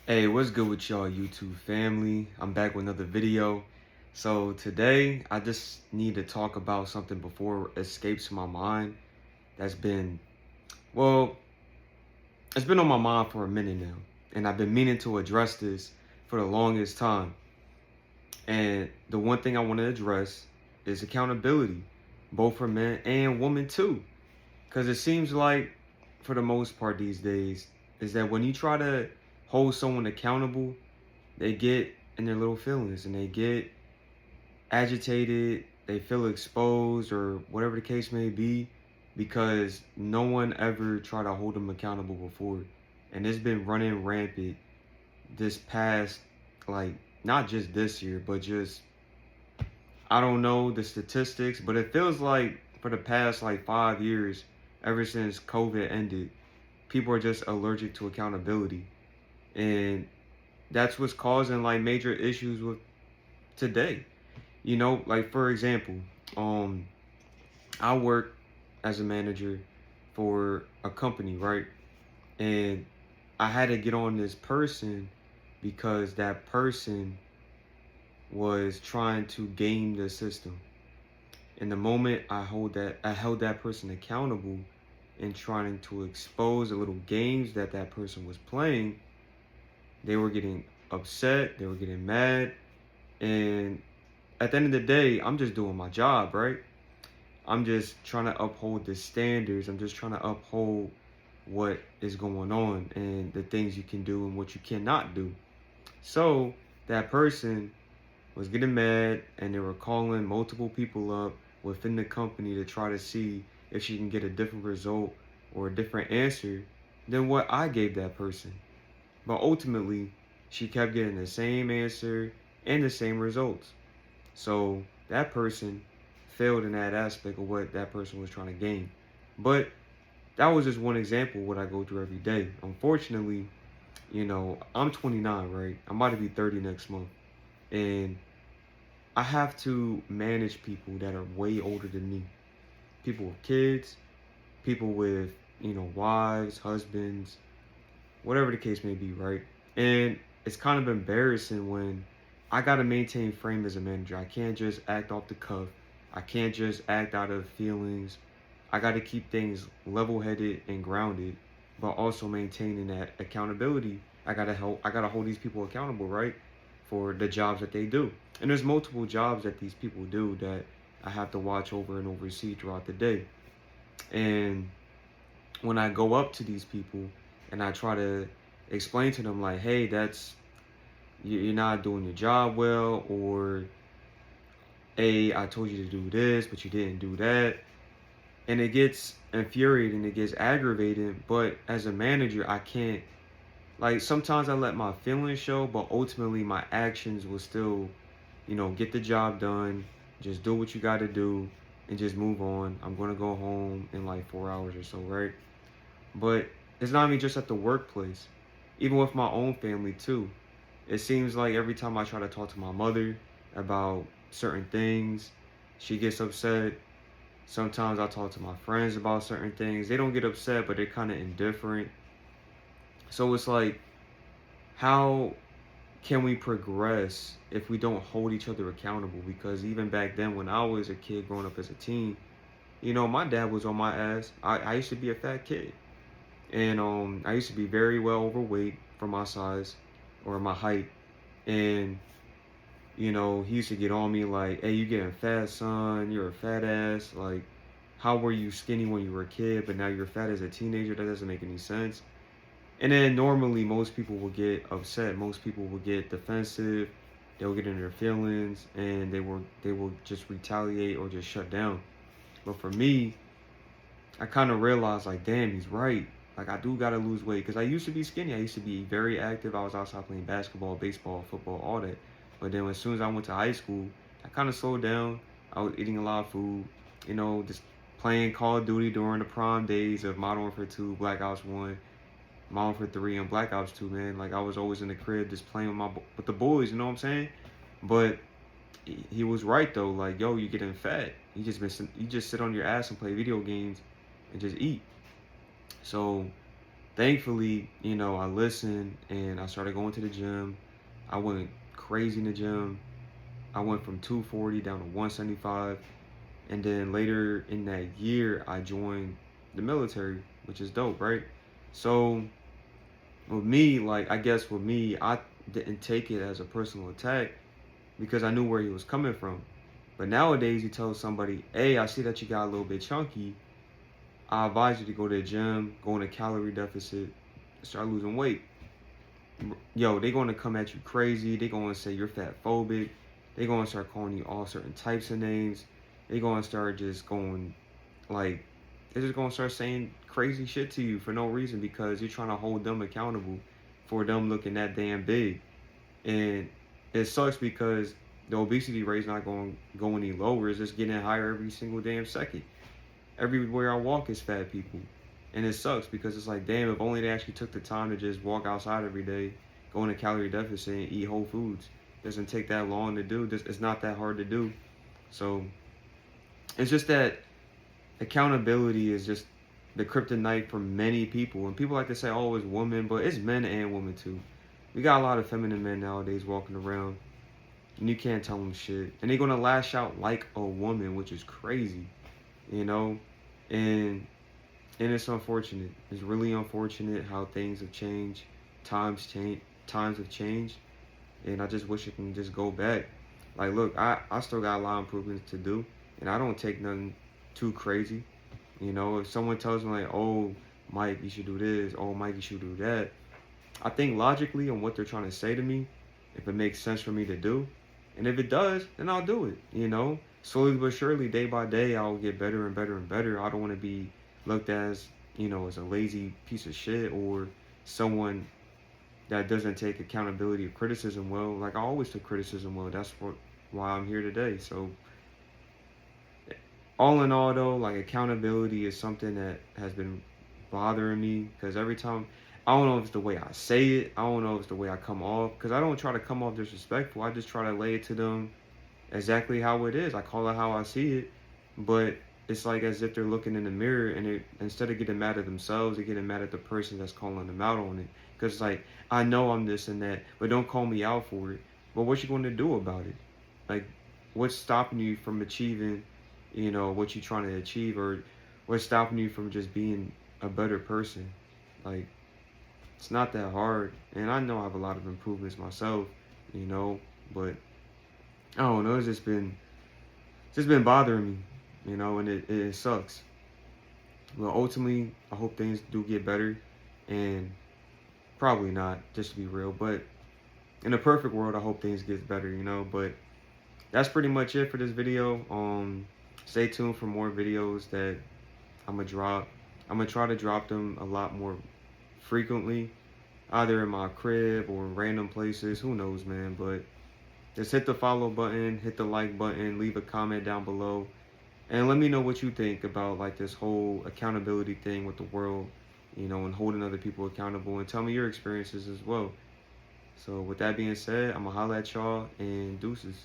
Hey, what's good with y'all YouTube family? I'm back with another video. So today I just need to talk about something before it escapes my mind that's been, well, it's been on my mind for a minute now. And I've been meaning to address this for the longest time. And the one thing I want to address is accountability, both for men and women too. Because it seems like, for the most part these days, is that when you try to hold someone accountable, they get in their little feelings and they get agitated, they feel exposed or whatever the case may be because no one ever tried to hold them accountable before. And it's been running rampant this past, like, not just this year, but just, I don't know the statistics, but it feels like for the past like 5 years, ever since COVID ended, people are just allergic to accountability. And that's what's causing like major issues with today. Like for example, um, I work as a manager for a company, right? And I had to get on this person because that person was trying to game the system. And the moment I held that person accountable and trying to expose the little games that that person was playing, they were getting upset, they were getting mad, and at the end of the day, I'm just doing my job, right? I'm just trying to uphold the standards. I'm just trying to uphold what is going on and the things you can do and what you cannot do. So that person was getting mad and they were calling multiple people up within the company to try to see if she can get a different result or a different answer than what I gave that person. But ultimately, she kept getting the same answer and the same results. So that person failed in that aspect of what that person was trying to gain. But that was just one example of what I go through every day. Unfortunately, I'm 29, right? I'm about to be 30 next month. And I have to manage people that are way older than me. People with kids, people with, wives, husbands, whatever the case may be, right? And it's kind of embarrassing when I got to maintain frame as a manager. I can't just act off the cuff. I can't just act out of feelings. I got to keep things level-headed and grounded, but also maintaining that accountability. I got to hold these people accountable, right? For the jobs that they do. And there's multiple jobs that these people do that I have to watch over and oversee throughout the day. And when I go up to these people and I try to explain to them like, hey, you're not doing your job well, or hey, I told you to do this, but you didn't do that. And it gets infuriating, it gets aggravating, but as a manager, I can't, like, sometimes I let my feelings show, but ultimately my actions will still, get the job done, just do what you got to do, and just move on. I'm going to go home in like 4 hours or so, right? But it's not even just at the workplace, even with my own family too. It seems like every time I try to talk to my mother about certain things, she gets upset. Sometimes I talk to my friends about certain things. They don't get upset, but they're kind of indifferent. So it's like, how can we progress if we don't hold each other accountable? Because even back then, when I was a kid growing up as a teen, my dad was on my ass. I used to be a fat kid. And I used to be very well overweight for my size or my height. And, he used to get on me like, hey, you getting fat, son. You're a fat ass. Like, how were you skinny when you were a kid, but now you're fat as a teenager? That doesn't make any sense. And then normally most people will get upset. Most people will get defensive. They'll get in their feelings and they will just retaliate or just shut down. But for me, I kind of realized like, damn, he's right. Like, I do gotta lose weight because I used to be skinny. I used to be very active. I was outside playing basketball, baseball, football, all that. But then as soon as I went to high school, I kind of slowed down. I was eating a lot of food, just playing Call of Duty during the prime days of Modern Warfare 2, Black Ops 1, Modern Warfare 3, and Black Ops 2, man. Like, I was always in the crib just playing with the boys, you know what I'm saying? But he was right though. Like, yo, you getting fat. You just sit on your ass and play video games and just eat. So thankfully, I listened and I started going to the gym. I went crazy in the gym. I went from 240 down to 175. And then later in that year, I joined the military, which is dope, right? So with me, like, I guess with me, I didn't take it as a personal attack because I knew where he was coming from. But nowadays, you tell somebody, hey, I see that you got a little bit chunky. I advise you to go to the gym, go in a calorie deficit, start losing weight. Yo, they're going to come at you crazy. They're going to say you're fat phobic. They're going to start calling you all certain types of names. They're going to start just going, like, they're just going to start saying crazy shit to you for no reason because you're trying to hold them accountable for them looking that damn big. And it sucks because the obesity rate's not going to go any lower. It's just getting higher every single damn second. Everywhere I walk is fat people. And it sucks because it's like, damn, if only they actually took the time to just walk outside every day, go in a calorie deficit, and eat whole foods. It doesn't take that long to do. It's not that hard to do. So it's just that accountability is just the kryptonite for many people. And people like to say, oh, it's women, but it's men and women too. We got a lot of feminine men nowadays walking around, and you can't tell them shit. And they're going to lash out like a woman, which is crazy, you know? And it's unfortunate. It's really unfortunate how things have changed. Times have changed. And I just wish it can just go back. Like, look, I still got a lot of improvements to do. And I don't take nothing too crazy. If someone tells me like, oh, Mike, you should do this. Oh, Mike, you should do that. I think logically on what they're trying to say to me, if it makes sense for me to do. And if it does, then I'll do it, Slowly but surely, day by day, I'll get better and better and better. I don't want to be looked as, as a lazy piece of shit or someone that doesn't take accountability or criticism well. Like, I always took criticism well. That's why I'm here today. So, all in all, though, like, accountability is something that has been bothering me because every time, I don't know if it's the way I say it. I don't know if it's the way I come off because I don't try to come off disrespectful. I just try to lay it to them exactly how it is. I call it how I see it, but it's like as if they're looking in the mirror and instead of getting mad at themselves, they're getting mad at the person that's calling them out on it. Because it's like, I know I'm this and that, but don't call me out for it. But what you going to do about it? Like, what's stopping you from achieving, what you're trying to achieve, or what's stopping you from just being a better person? Like, it's not that hard. And I know I have a lot of improvements myself, but I don't know. It's just been bothering me, and it sucks. Well, ultimately, I hope things do get better, and probably not, just to be real. But in a perfect world, I hope things get better, But that's pretty much it for this video. Stay tuned for more videos that I'm gonna drop. I'm gonna try to drop them a lot more frequently, either in my crib or in random places. Who knows, man? But just hit the follow button, hit the like button, leave a comment down below, and let me know what you think about like this whole accountability thing with the world, and holding other people accountable, and tell me your experiences as well. So with that being said, I'm gonna holla at y'all and deuces.